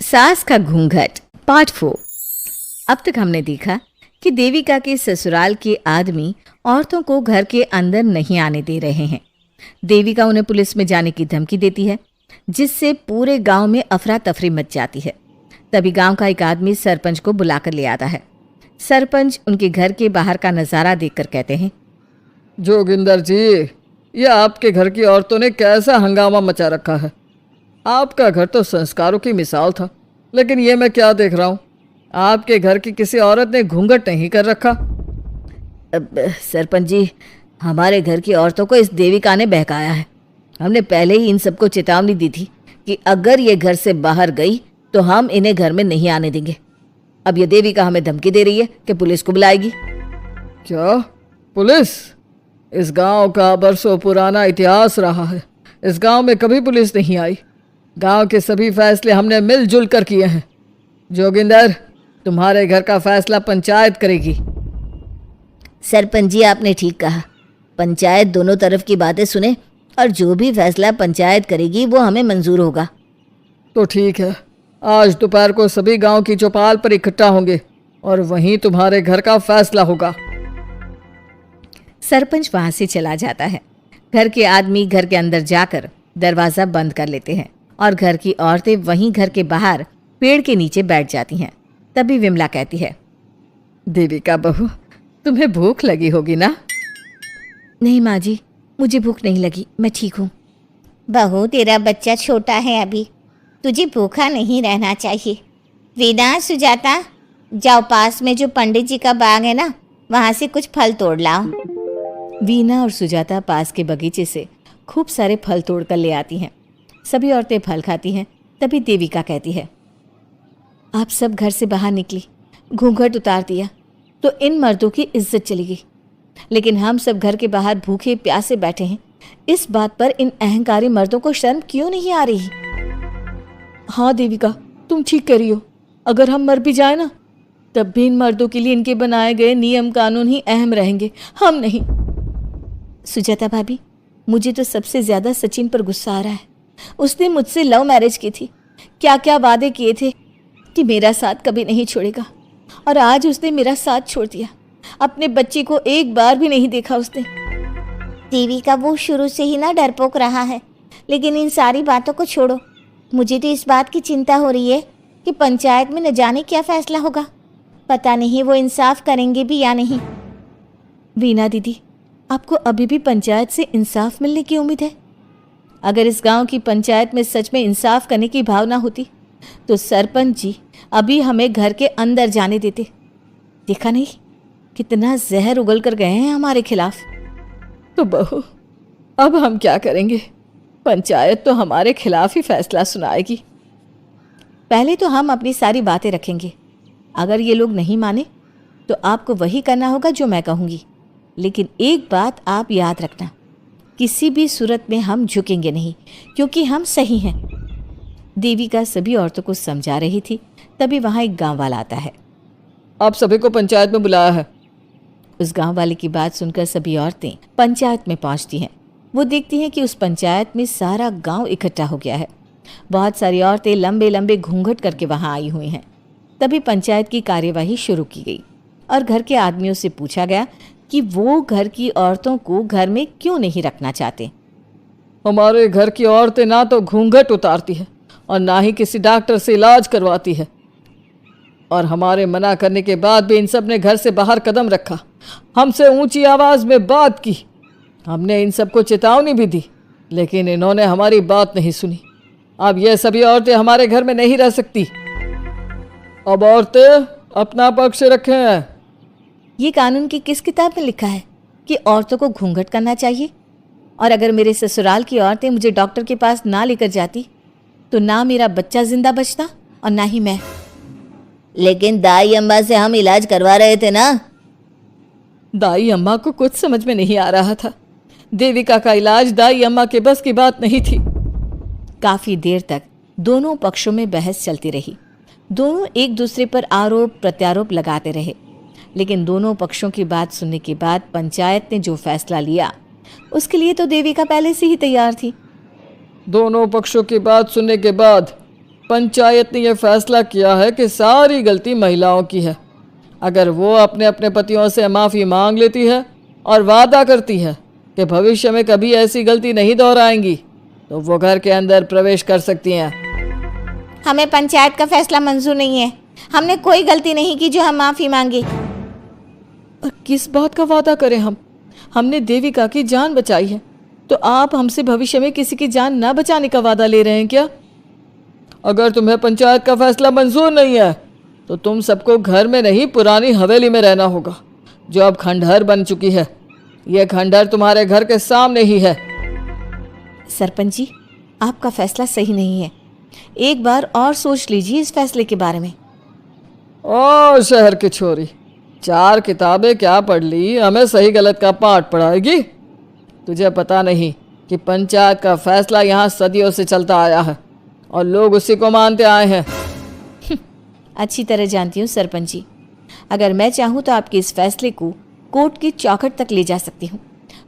सास का घूंघट पार्ट 4। अब तक हमने देखा कि देविका के ससुराल के आदमी औरतों को घर के अंदर नहीं आने दे रहे हैं। देविका उन्हें पुलिस में जाने की धमकी देती है, जिससे पूरे गांव में अफरा तफरी मच जाती है। तभी गांव का एक आदमी सरपंच को बुलाकर ले आता है। सरपंच उनके घर के बाहर का नज़ारा देखकर कहते हैं, जोगिंदर जी, ये आपके घर की औरतों ने कैसा हंगामा मचा रखा है। आपका घर तो संस्कारों की मिसाल था, लेकिन ये मैं क्या देख रहा हूँ, आपके घर की किसी औरत ने घूंघट नहीं कर रखा। सरपंच जी, हमारे घर की औरतों को इस देविका ने बहकाया है। हमने पहले ही इन सबको चेतावनी दी थी कि अगर ये घर से बाहर गई तो हम इन्हें घर में नहीं आने देंगे। अब ये देविका हमें धमकी दे रही है कि पुलिस को बुलाएगी। क्या पुलिस? इस गांव का बरसों पुराना इतिहास रहा है। इस गांव में कभी पुलिस नहीं आई। गांव के सभी फैसले हमने मिलजुल कर किए हैं। जोगिंदर, तुम्हारे घर का फैसला पंचायत करेगी। सरपंच जी, आपने ठीक कहा। पंचायत दोनों तरफ की बातें सुने और जो भी फैसला पंचायत करेगी वो हमें मंजूर होगा। तो ठीक है, आज दोपहर को सभी गांव की चौपाल पर इकट्ठा होंगे और वहीं तुम्हारे घर का फैसला होगा। सरपंच वहां से चला जाता है। घर के आदमी घर के अंदर जाकर दरवाजा बंद कर लेते हैं और घर की औरतें वहीं घर के बाहर पेड़ के नीचे बैठ जाती हैं। तभी विमला कहती है, देविका बहू, तुम्हें भूख लगी होगी ना? नहीं माँ जी, मुझे भूख नहीं लगी, मैं ठीक हूँ। बहू, तेरा बच्चा छोटा है अभी, तुझे भूखा नहीं रहना चाहिए। वीना, सुजाता, जाओ पास में जो पंडित जी का बाग है ना, वहाँ से कुछ फल तोड़ लाओ। वीना और सुजाता पास के बगीचे से खूब सारे फल तोड़ कर ले आती हैं। सभी औरतें फल खाती हैं। तभी देविका कहती है, आप सब घर से बाहर निकली, घूंघट उतार दिया तो इन मर्दों की इज्जत चली गई, लेकिन हम सब घर के बाहर भूखे प्यासे बैठे हैं। इस बात पर इन अहंकारी मर्दों को शर्म क्यों नहीं आ रही? हाँ देविका, तुम ठीक कह रही हो। अगर हम मर भी जाए ना, तब भी इन मर्दों के लिए इनके बनाए गए नियम कानून ही अहम रहेंगे, हम नहीं। सुजाता भाभी, मुझे तो सबसे ज़्यादा सचिन पर गुस्सा आ रहा है। उसने मुझसे लव मैरिज की थी, क्या क्या वादे किए थे कि मेरा साथ कभी नहीं छोड़ेगा, और आज उसने मेरा साथ छोड़ दिया। अपने बच्चे को एक बार भी नहीं देखा उसने। देविका, वो शुरू से ही ना डरपोक रहा है, लेकिन इन सारी बातों को छोड़ो। मुझे तो इस बात की चिंता हो रही है कि पंचायत में न जाने क्या फैसला होगा। पता नहीं वो इंसाफ करेंगे भी या नहीं। वीना दीदी, आपको अभी भी पंचायत से इंसाफ मिलने की उम्मीद है? अगर इस गांव की पंचायत में सच में इंसाफ करने की भावना होती तो सरपंच जी अभी हमें घर के अंदर जाने देते। देखा नहीं कितना जहर उगल कर गए हैं हमारे खिलाफ। तो बहू, अब हम क्या करेंगे? पंचायत तो हमारे खिलाफ ही फैसला सुनाएगी। पहले तो हम अपनी सारी बातें रखेंगे। अगर ये लोग नहीं माने तो आपको वही करना होगा जो मैं कहूँगी। लेकिन एक बात आप याद रखना, किसी भी सूरत में हम झुकेंगे नहीं, क्योंकि हम सही हैं। देविका सभी औरतों को समझा रही थी। तभी वहाँ एक गांव वाला आता है। आप सभी को पंचायत में बुलाया है। उस गांव वाले की बात सुनकर सभी औरतें पंचायत में पहुँचती हैं। वो देखती हैं कि उस पंचायत में सारा गांव इकट्ठा हो गया है। बहुत सारी औरतें लंबे लंबे घूंघट करके वहाँ आई हुई हैं। तभी पंचायत की कार्यवाही शुरू की गई और घर के आदमियों से पूछा गया कि वो घर की औरतों को घर में क्यों नहीं रखना चाहते। हमारे घर की औरतें ना तो घूंघट उतारती है और ना ही किसी डॉक्टर से इलाज करवाती है, और हमारे मना करने के बाद भी इन सब ने घर से बाहर कदम रखा, हमसे ऊंची आवाज़ में बात की। हमने इन सबको चेतावनी भी दी, लेकिन इन्होंने हमारी बात नहीं सुनी। अब ये सभी औरतें हमारे घर में नहीं रह सकती। अब औरतें अपना पक्ष रखें। ये कानून की किस किताब में लिखा है कि औरतों को घूंघट करना चाहिए? और अगर मेरे ससुराल की औरतें मुझे डॉक्टर के पास ना लेकर जाती तो ना मेरा बच्चा जिंदा बचता और ना ही मैं। लेकिन दाई अम्मा से हम इलाज करवा रहे थे ना। दाई अम्मा को कुछ समझ में नहीं आ रहा था। देविका का इलाज दाई अम्मा के बस की बात नहीं थी। काफ़ी देर तक दोनों पक्षों में बहस चलती रही। दोनों एक दूसरे पर आरोप प्रत्यारोप लगाते रहे, लेकिन दोनों पक्षों की बात सुनने के बाद पंचायत ने जो फैसला लिया उसके लिए तो देविका पहले से ही तैयार थी। दोनों पक्षों की बात सुनने के बाद पंचायत ने यह फैसला किया है कि सारी गलती महिलाओं की है। अगर वो अपने अपने पतियों से माफ़ी मांग लेती है और वादा करती है कि भविष्य में कभी ऐसी गलती नहीं दोहराएंगी, तो वो घर के अंदर प्रवेश कर सकती हैं। हमें पंचायत का फैसला मंजूर नहीं है। हमने कोई गलती नहीं की जो हम माफ़ी मांगे। और किस बात का वादा करें हम? हमने देविका की जान बचाई है, तो आप हमसे भविष्य में किसी की जान ना बचाने का वादा ले रहे हैं क्या? अगर तुम्हें पंचायत का फैसला मंजूर नहीं है तो तुम सबको घर में नहीं, पुरानी हवेली में रहना होगा, जो अब खंडहर बन चुकी है। यह खंडहर तुम्हारे घर के सामने ही है। सरपंच जी, आपका फैसला सही नहीं है। एक बार और सोच लीजिए इस फैसले के बारे में। ओ शहर की छोरी, 4 किताबें क्या पढ़ ली, हमें सही गलत का पाठ पढ़ाएगी? तुझे पता नहीं कि पंचायत का फैसला यहाँ सदियों से चलता आया है और लोग उसी को मानते आए हैं। अच्छी तरह जानती हूँ सरपंच जी। अगर मैं चाहूँ तो आपके इस फैसले को कोर्ट की चौखट तक ले जा सकती हूँ।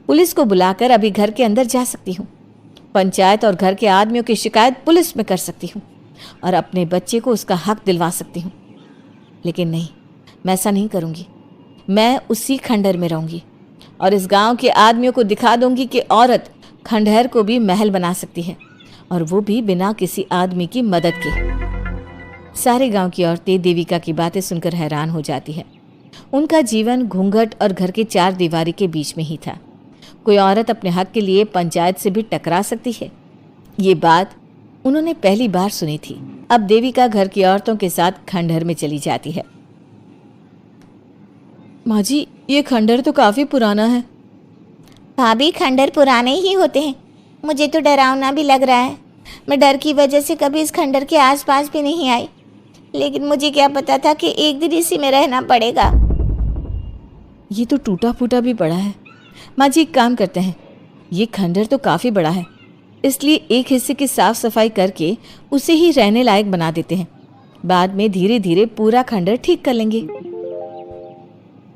पुलिस को बुलाकर अभी घर के अंदर जा सकती हूँ। पंचायत और घर के आदमियों की शिकायत पुलिस में कर सकती हूँ और अपने बच्चे को उसका हक दिलवा सकती हूँ। लेकिन नहीं, मैं ऐसा नहीं करूँगी। मैं उसी खंडहर में रहूँगी और इस गांव के आदमियों को दिखा दूंगी कि औरत खंडहर को भी महल बना सकती है, और वो भी बिना किसी आदमी की मदद के। सारे गांव की औरतें देविका की बातें सुनकर हैरान हो जाती है। उनका जीवन घूंघट और घर के 4 दीवारी के बीच में ही था। कोई औरत अपने हक के लिए पंचायत से भी टकरा सकती है, ये बात उन्होंने पहली बार सुनी थी। अब देविका घर की औरतों के साथ खंडहर में चली जाती है। माँ जी, ये खंडहर तो काफ़ी पुराना है। भाभी, खंडहर पुराने ही होते हैं। मुझे तो डरावना भी लग रहा है। मैं डर की वजह से कभी इस खंडहर के आसपास भी नहीं आई, लेकिन मुझे क्या पता था कि एक दिन इसी में रहना पड़ेगा। ये तो टूटा फूटा भी पड़ा है। माँ जी, एक काम करते हैं, ये खंडहर तो काफ़ी बड़ा है, इसलिए एक हिस्से की साफ सफाई करके उसे ही रहने लायक बना देते हैं। बाद में धीरे धीरे पूरा खंडहर ठीक कर लेंगे।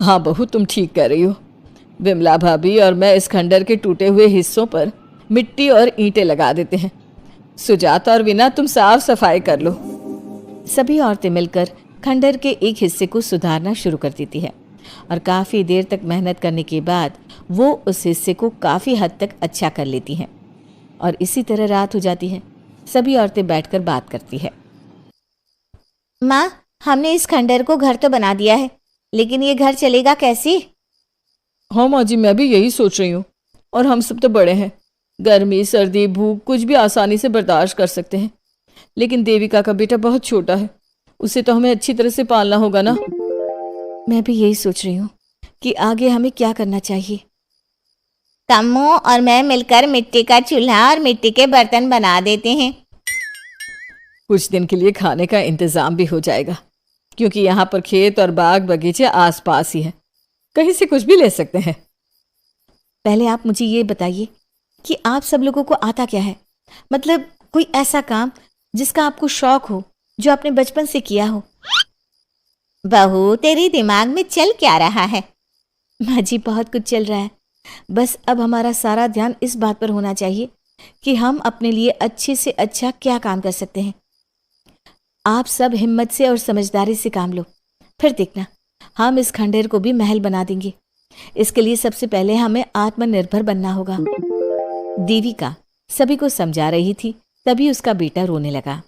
हाँ बहू, तुम ठीक कह रही हो। विमला भाभी और मैं इस खंडहर के टूटे हुए हिस्सों पर मिट्टी और ईंटें लगा देते हैं। सुजाता और वीना, तुम साफ सफाई कर लो। सभी औरतें मिलकर खंडहर के एक हिस्से को सुधारना शुरू कर देती है और काफ़ी देर तक मेहनत करने के बाद वो उस हिस्से को काफ़ी हद तक अच्छा कर लेती हैं। और इसी तरह रात हो जाती है। सभी औरतें बैठकर बात करती है। माँ, हमने इस खंडहर को घर तो बना दिया है, लेकिन ये घर चलेगा कैसे? हाँ माँ जी, मैं भी यही सोच रही हूँ। और हम सब तो बड़े हैं, गर्मी सर्दी भूख कुछ भी आसानी से बर्दाश्त कर सकते हैं। लेकिन देविका का बेटा बहुत छोटा है, उसे तो हमें अच्छी तरह से पालना होगा ना। मैं भी यही सोच रही हूँ कि आगे हमें क्या करना चाहिए। कम्मो और मैं मिलकर मिट्टी का चूल्हा और मिट्टी के बर्तन बना देते हैं। कुछ दिन के लिए खाने का इंतज़ाम भी हो जाएगा, क्योंकि यहाँ पर खेत और बाग बगीचे आसपास ही हैं, कहीं से कुछ भी ले सकते हैं। पहले आप मुझे ये बताइए कि आप सब लोगों को आता क्या है? मतलब कोई ऐसा काम जिसका आपको शौक हो, जो आपने बचपन से किया हो। बहू, तेरे दिमाग में चल क्या रहा है? माँ जी, बहुत कुछ चल रहा है। बस अब हमारा सारा ध्यान इस बात पर होना चाहिए कि हम अपने लिए अच्छे से अच्छा क्या काम कर सकते हैं। आप सब हिम्मत से और समझदारी से काम लो, फिर देखना हम इस खंडहर को भी महल बना देंगे। इसके लिए सबसे पहले हमें आत्मनिर्भर बनना होगा। देविका सभी को समझा रही थी, तभी उसका बेटा रोने लगा।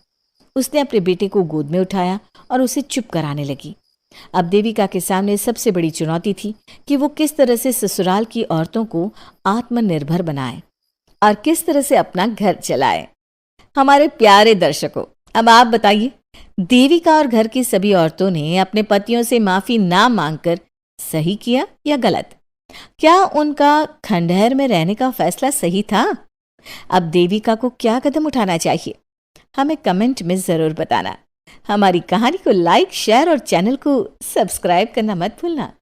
उसने अपने बेटे को गोद में उठाया और उसे चुप कराने लगी। अब देविका के सामने सबसे बड़ी चुनौती थी कि वो किस तरह से ससुराल की औरतों को आत्मनिर्भर बनाए और किस तरह से अपना घर चलाए। हमारे प्यारे दर्शकों, अब आप बताइए, देविका और घर की सभी औरतों ने अपने पतियों से माफी ना मांगकर सही किया या गलत? क्या उनका खंडहर में रहने का फैसला सही था? अब देविका को क्या कदम उठाना चाहिए, हमें कमेंट में जरूर बताना। हमारी कहानी को लाइक, शेयर और चैनल को सब्सक्राइब करना मत भूलना।